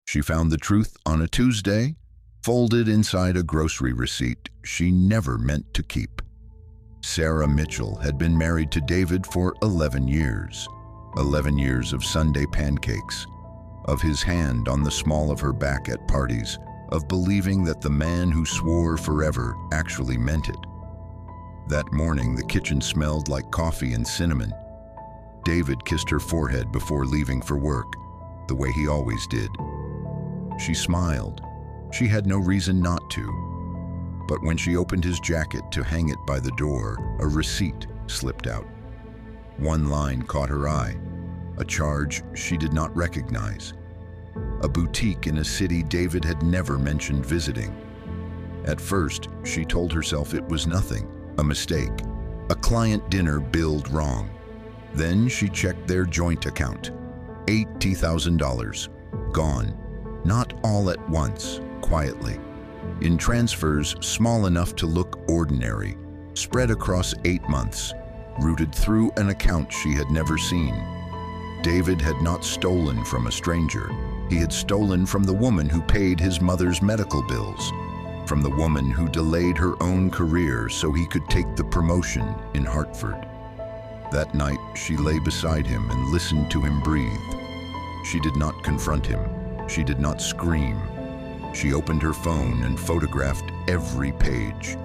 She found the truth on a Tuesday, folded inside a grocery receipt she never meant to keep. Sarah Mitchell had been married to David for 11 years. 11 years of Sunday pancakes, of his hand on the small of her back at parties, of believing that the man who swore forever actually meant it. That morning, the kitchen smelled like coffee and cinnamon. David kissed her forehead before leaving for work, the way he always did. She smiled. She had no reason not to. But when she opened his jacket to hang it by the door, a receipt slipped out. One line caught her eye, a charge she did not recognize. A boutique in a city David had never mentioned visiting. At first, she told herself it was nothing, a mistake, a client dinner billed wrong. Then she checked their joint account. $80,000. Gone. Not all at once, quietly. In transfers small enough to look ordinary, spread across 8 months, routed through an account she had never seen. David had not stolen from a stranger. He had stolen from the woman who paid his mother's medical bills, from the woman who delayed her own career so he could take the promotion in Hartford. That night, she lay beside him and listened to him breathe. She did not confront him. She did not scream. She opened her phone and photographed every page.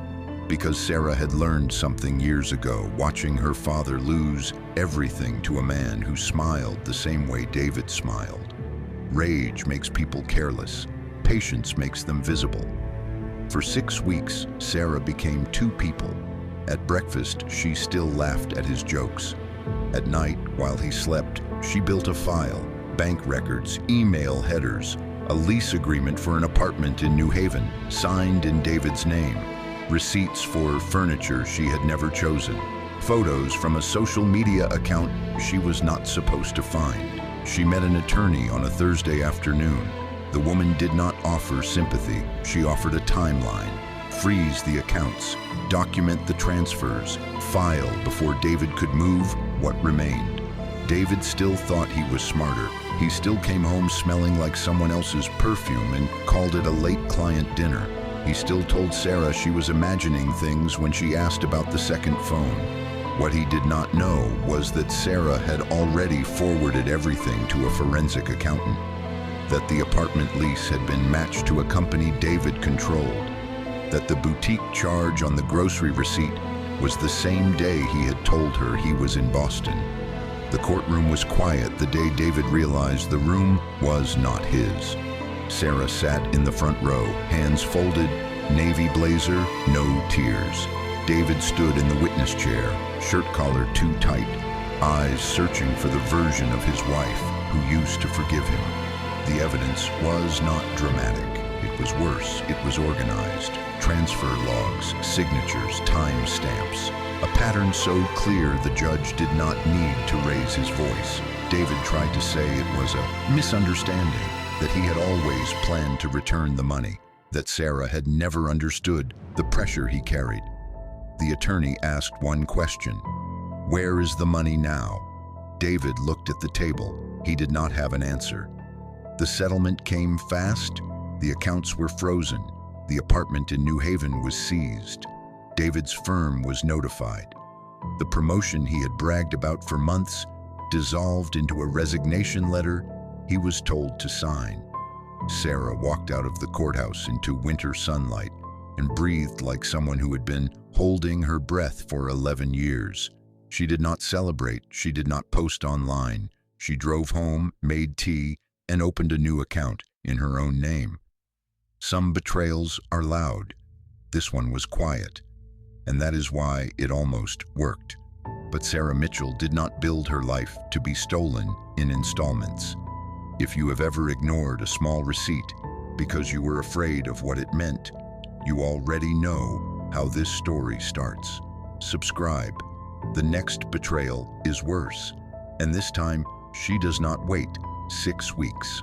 Because Sarah had learned something years ago, watching her father lose everything to a man who smiled the same way David smiled. Rage makes people careless. Patience makes them visible. For 6 weeks, Sarah became two people. At breakfast, she still laughed at his jokes. At night, while he slept, she built a file, bank records, email headers, a lease agreement for an apartment in New Haven, signed in David's name, receipts for furniture she had never chosen, photos from a social media account she was not supposed to find. She met an attorney on a Thursday afternoon. The woman did not offer sympathy. She offered a timeline. Freeze the accounts, document the transfers, file before David could move what remained. David still thought he was smarter. He still came home smelling like someone else's perfume and called it a late client dinner. He still told Sarah she was imagining things when she asked about the second phone. What he did not know was that Sarah had already forwarded everything to a forensic accountant, that the apartment lease had been matched to a company David controlled, that the boutique charge on the grocery receipt was the same day he had told her he was in Boston. The courtroom was quiet the day David realized the room was not his. Sarah sat in the front row, hands folded, navy blazer, no tears. David stood in the witness chair, shirt collar too tight, eyes searching for the version of his wife who used to forgive him. The evidence was not dramatic. It was worse. It was organized. Transfer logs, signatures, time stamps. A pattern so clear the judge did not need to raise his voice. David tried to say it was a misunderstanding, that he had always planned to return the money, that Sarah had never understood the pressure he carried. The attorney asked one question: "Where is the money now?" David looked at the table. He did not have an answer. The settlement came fast. The accounts were frozen. The apartment in New Haven was seized. David's firm was notified. The promotion he had bragged about for months dissolved into a resignation letter he was told to sign. Sarah walked out of the courthouse into winter sunlight and breathed like someone who had been holding her breath for 11 years. She did not celebrate. She did not post online. She drove home, made tea, and opened a new account in her own name. Some betrayals are loud. This one was quiet, and that is why it almost worked. But Sarah Mitchell did not build her life to be stolen in installments. If you have ever ignored a small receipt because you were afraid of what it meant, you already know how this story starts. Subscribe. The next betrayal is worse, and this time she does not wait 6 weeks.